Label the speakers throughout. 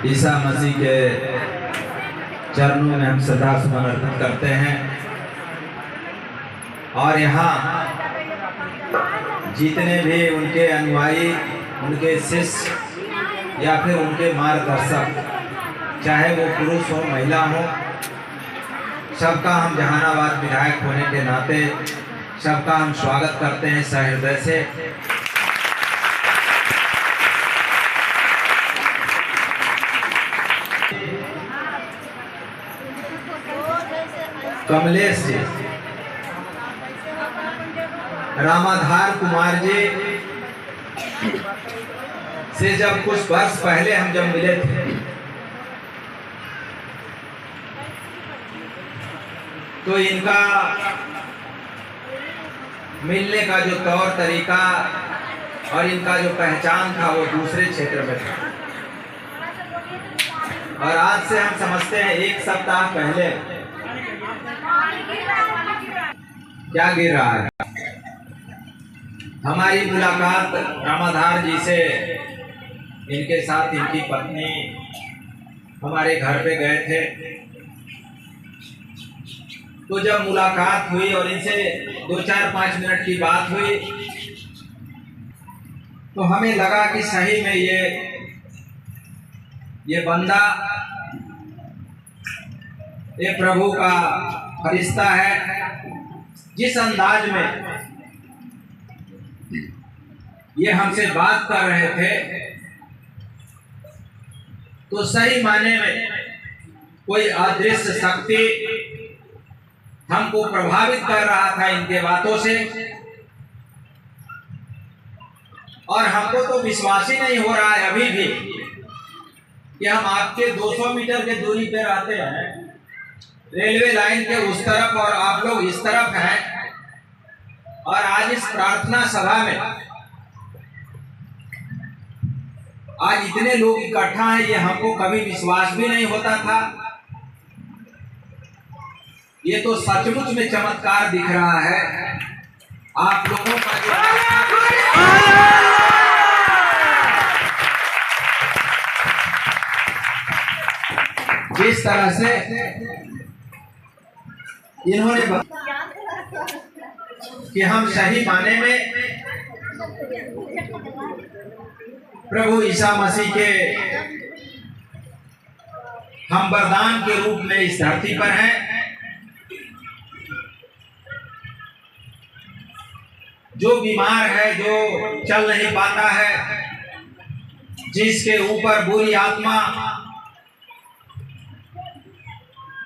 Speaker 1: ईसा मसीह के चरणों में हम सदा समर्पण करते हैं और यहाँ जितने भी उनके अनुयायी, उनके शिष्य या फिर उनके मार्गदर्शक, चाहे वो पुरुष हो महिला हो, सबका हम जहानाबाद विधायक होने के नाते सबका हम स्वागत करते हैं सहृदय से। कमलेश जी, रामाधार कुमार जी से जब कुछ वर्ष पहले हम जब मिले थे तो इनका मिलने का जो तौर तरीका और इनका जो पहचान था वो दूसरे क्षेत्र में था। और आज से हम समझते हैं एक सप्ताह पहले क्या गिर रहा है। हमारी मुलाकात रामाधार जी से, इनके साथ इनकी पत्नी हमारे घर पे गए थे। तो जब मुलाकात हुई और इनसे 2-4-5 मिनट की बात हुई तो हमें लगा कि सही में ये बंदा ये प्रभु का फरिश्ता है। जिस अंदाज में ये हमसे बात कर रहे थे तो सही माने में कोई अदृश्य शक्ति हमको प्रभावित कर रहा था इनके बातों से। और हमको तो विश्वास ही नहीं हो रहा है अभी भी कि हम आपके 200 मीटर के दूरी पे रहते हैं, रेलवे लाइन के उस तरफ और आप लोग इस तरफ हैं। और आज इस प्रार्थना सभा में आज इतने लोग इकट्ठा हैं, ये हमको कभी विश्वास भी नहीं होता था। ये तो सचमुच में चमत्कार दिख रहा है। आप लोगों का जिस तरह से इन्होंने कि हम सही माने में प्रभु ईसा मसीह के हम वरदान के रूप में इस धरती पर हैं। जो बीमार है, जो चल नहीं पाता है, जिसके ऊपर बुरी आत्मा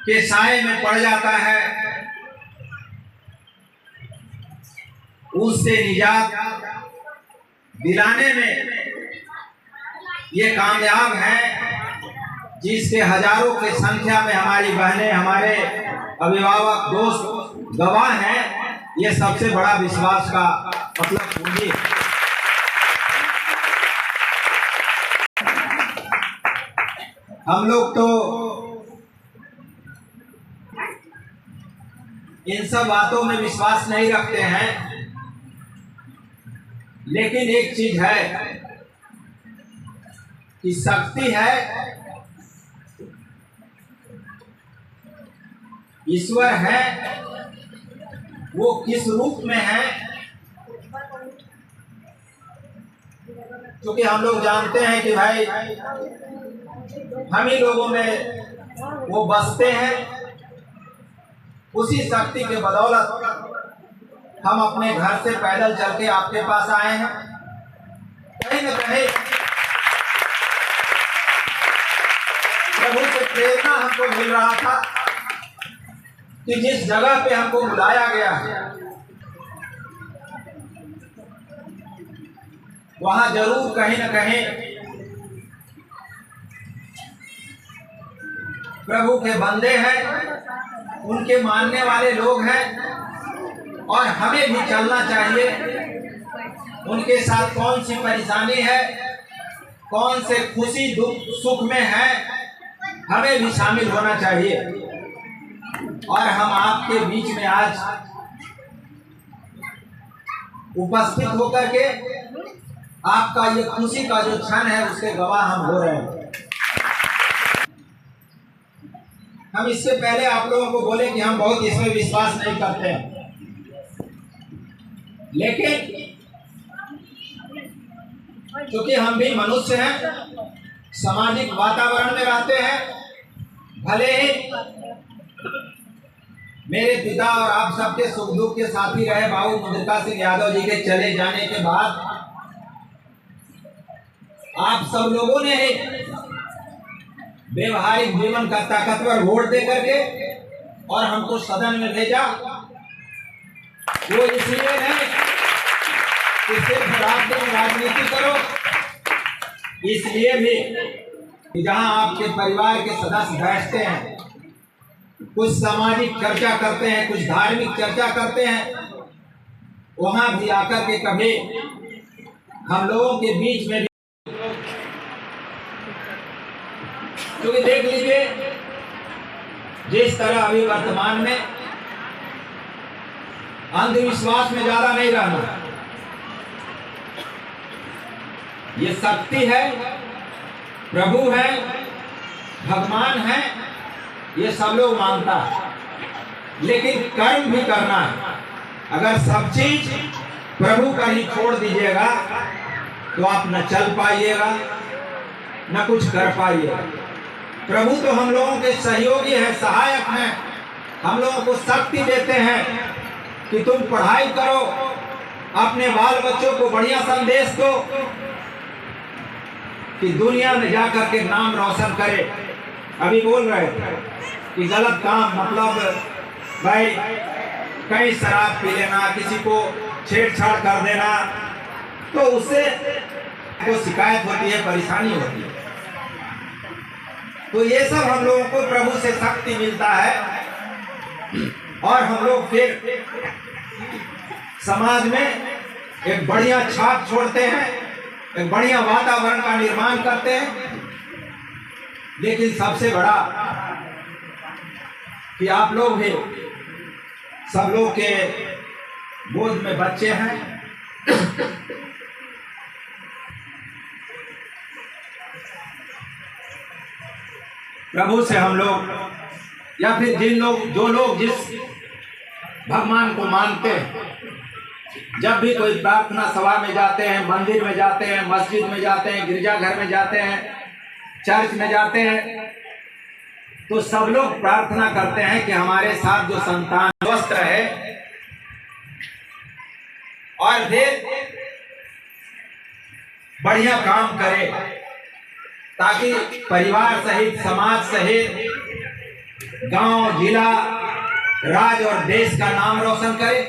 Speaker 1: के साए में पड़ जाता है, उससे निजात दिलाने में ये कामयाब है। जिसके हजारों की संख्या में हमारी बहनें, हमारे अभिभावक, दोस्त गवाह हैं। ये सबसे बड़ा विश्वास का मतलब पूंजी। हम लोग तो इन सब बातों में विश्वास नहीं रखते हैं, लेकिन एक चीज है कि शक्ति है, ईश्वर है, वो किस रूप में है क्योंकि हम लोग जानते हैं कि भाई हम ही लोगों में वो बसते हैं। उसी शक्ति के बदौलत हम अपने घर से पैदल चल के आपके पास आए हैं। कहीं न कहीं प्रभु से प्रेरणा हमको मिल रहा था कि जिस जगह पे हमको बुलाया गया है वहां जरूर कहीं न कहीं प्रभु के बंदे हैं, उनके मानने वाले लोग हैं और हमें भी चलना चाहिए। उनके साथ कौन सी परेशानी है, कौन से खुशी दुख सुख में है, हमें भी शामिल होना चाहिए। और हम आपके बीच में आज उपस्थित होकर के आपका ये खुशी का जो क्षण है उसके गवाह हम हो रहे हैं। हम इससे पहले आप लोगों को बोले कि हम बहुत इसमें विश्वास नहीं करते हैं, लेकिन क्योंकि हम भी मनुष्य हैं, सामाजिक वातावरण में रहते हैं, भले ही मेरे पिता और आप सबके सुख दुख के साथी रहे बाबू मुद्रिका सिंह यादव जी के चले जाने के बाद आप सब लोगों ने ही व्यवहारिक जीवन का ताकतवर वोट दे करके और हमको सदन में भेजा। वो इसलिए नहीं कि सिर्फ रात दिन राजनीति करो, इसलिए भी कि जहां आपके परिवार के सदस्य बैठते हैं, कुछ सामाजिक चर्चा करते हैं, कुछ धार्मिक चर्चा करते हैं, वहां भी आकर के कभी हम लोगों के बीच में भी, क्योंकि देख लीजिए जिस तरह अभी वर्तमान में अंधविश्वास में ज्यादा नहीं रहना, ये शक्ति है, प्रभु है, भगवान है, ये सब लोग मानता है, लेकिन कर्म भी करना है। अगर सब चीज प्रभु पर ही छोड़ दीजिएगा तो आप न चल पाइएगा न कुछ कर पाइएगा। प्रभु तो हम लोगों के सहयोगी है, सहायक हैं, हम लोगों को शक्ति देते हैं कि तुम पढ़ाई करो, अपने बाल बच्चों को बढ़िया संदेश दो कि दुनिया में जाकर के नाम रोशन करे। अभी बोल रहे थे कि गलत काम, मतलब भाई कहीं शराब पी लेना, किसी को छेड़छाड़ कर देना, तो उससे को शिकायत होती है, परेशानी होती है। तो ये सब हम लोगों को प्रभु से शक्ति मिलता है और हम लोग फिर समाज में एक बढ़िया छाप छोड़ते हैं, एक बढ़िया वातावरण का निर्माण करते हैं। लेकिन सबसे बड़ा कि आप लोग भी, सब लोग के गोद में बच्चे हैं, प्रभु से हम लोग या फिर जो लोग जिस भगवान को मानते हैं, जब भी कोई प्रार्थना सभा में जाते हैं, मंदिर में जाते हैं, मस्जिद में जाते हैं, गिरजाघर में जाते हैं, चर्च में जाते हैं, तो सब लोग प्रार्थना करते हैं कि हमारे साथ जो संतान स्वस्थ रहे और फिर बढ़िया काम करे, ताकि परिवार सहित, समाज सहित, गांव, जिला, राज्य और देश का नाम रोशन करे।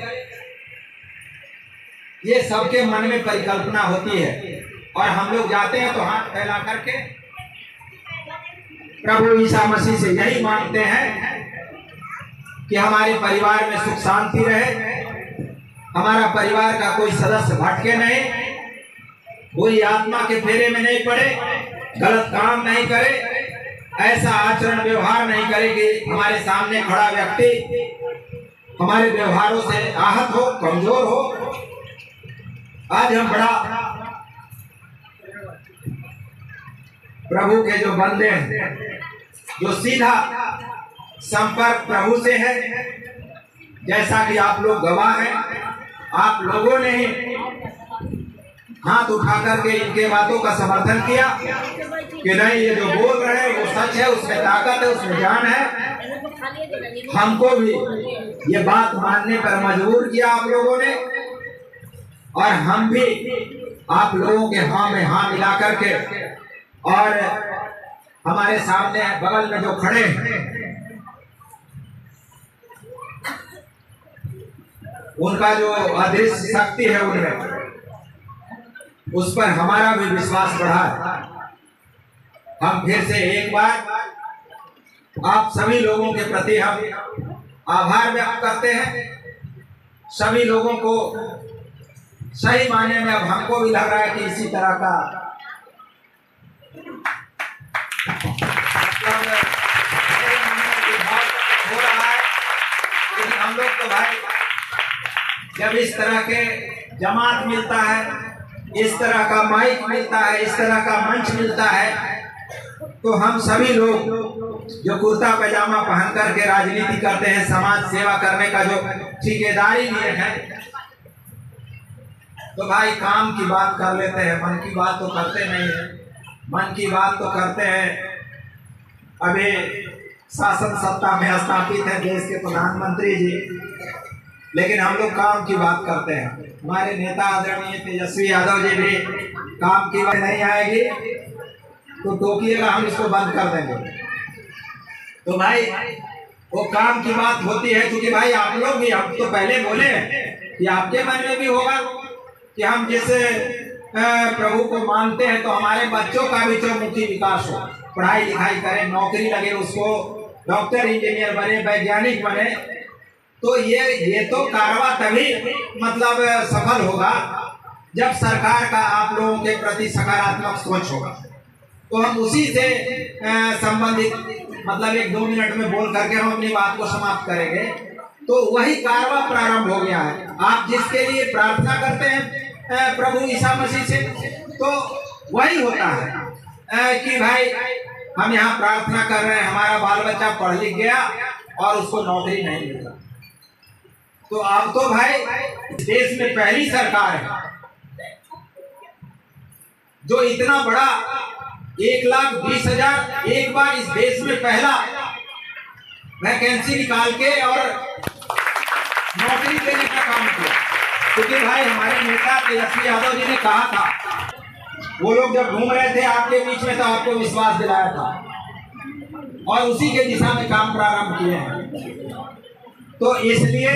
Speaker 1: ये सबके मन में परिकल्पना होती है और हम लोग जाते हैं तो हाथ फैला करके प्रभु ईसा मसीह से यही मांगते हैं कि हमारे परिवार में सुख शांति रहे, हमारा परिवार का कोई सदस्य भटके नहीं, बुरी आत्मा के फेरे में नहीं पड़े, गलत काम नहीं करे, ऐसा आचरण व्यवहार नहीं करे कि हमारे सामने खड़ा व्यक्ति हमारे व्यवहारों से आहत हो, कमजोर हो। आज हम बड़ा प्रभु के जो बंदे हैं, जो सीधा संपर्क प्रभु से है, जैसा कि आप लोग गवाह हैं, आप लोगों ने ही हाथ उठा करके इनके बातों का समर्थन किया कि नहीं, ये जो बोल रहे हैं वो सच है, उसमें ताकत है, उसमें जान है। हमको भी ये बात मानने पर मजबूर किया आप लोगों ने और हम भी आप लोगों के हाँ में हाँ मिला करके और हमारे सामने बगल में जो खड़े हैं उनका जो अदृश्य शक्ति है उनमें, उस पर हमारा भी विश्वास बढ़ा है। हम फिर से एक बार आप सभी लोगों के प्रति हम आभार व्यक्त करते हैं। सभी लोगों को सही मायने में अब हमको भी लग रहा है कि इसी तरह का हो रहा है। लेकिन हम लोग तो भाई जब इस तरह के जमात मिलता है, इस तरह का माइक मिलता है, इस तरह का मंच मिलता है, तो हम सभी लोग जो कुर्ता पैजामा पहन करके राजनीति करते हैं, समाज सेवा करने का जो ठेकेदारी लिए हैं, तो भाई काम की बात कर लेते हैं, मन की बात तो करते नहीं है। मन की बात तो करते हैं, अभी शासन सत्ता में स्थापित है देश के प्रधानमंत्री जी, लेकिन हम लोग काम की बात करते हैं। हमारे नेता आदरणीय तेजस्वी यादव जी भी काम की बात नहीं आएगी तो टोकिएगा, हम इसको बंद कर देंगे। तो भाई वो काम की बात होती है, क्योंकि भाई आप लोग भी, हम तो पहले बोले कि आपके मन में भी होगा कि हम जैसे प्रभु को मानते हैं तो हमारे बच्चों का भी चौमुखी विकास हो, पढ़ाई लिखाई करें, नौकरी लगे, उसको डॉक्टर इंजीनियर बने, वैज्ञानिक बने। तो ये तो कारवा तभी मतलब सफल होगा जब सरकार का आप लोगों के प्रति सकारात्मक सोच होगा। तो हम उसी से संबंधित मतलब 1-2 मिनट में बोल करके हम अपनी बात को समाप्त करेंगे। तो वही कारवा प्रारंभ हो गया है। आप जिसके लिए प्रार्थना करते हैं प्रभु ईसा मसीह से, तो वही होता है कि भाई हम यहाँ प्रार्थना कर रहे हैं, हमारा बाल बच्चा पढ़ लिख गया और उसको नौकरी नहीं मिल रहा। तो अब तो भाई देश में पहली सरकार है जो इतना बड़ा 1,20,000 एक बार इस देश में पहला वैकेंसी निकाल के और नौकरी देने का काम किया। क्योंकि भाई हमारे नेता तेजस्वी यादव जी ने कहा था, वो लोग जब घूम रहे थे आपके बीच में तो आपको विश्वास दिलाया था और उसी के दिशा में काम प्रारंभ किए हैं। तो इसलिए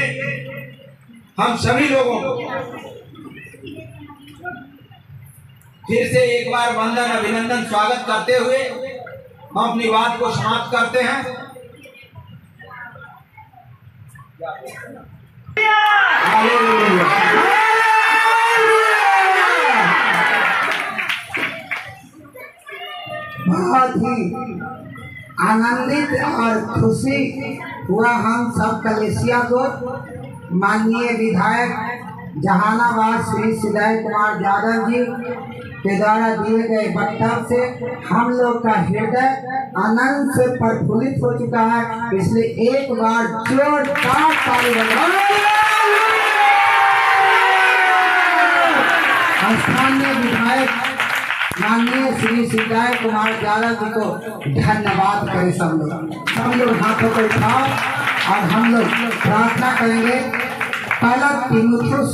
Speaker 1: हम सभी लोगों को फिर से एक बार वंदन अभिनंदन स्वागत करते हुए हम अपनी बात को समाप्त करते हैं।
Speaker 2: बहुत ही आनंदित और खुशी हुआ हम सब कलेसिया को माननीय विधायक जहानाबाद श्री सिदाई कुमार यादव जी के द्वारा दिए गए वक्तव्य से हम लोग का हृदय आनंद से प्रफुल्लित हो चुका है। इसलिए एक बार जोरदार ताली बजाएं। स्थानीय विधायक माननीय श्री सिदाई कुमार यादव जी को धन्यवाद करें। सब लोग हाथों को उठाओ और हम लोग प्रार्थना करेंगे। पहला तीमुथियुस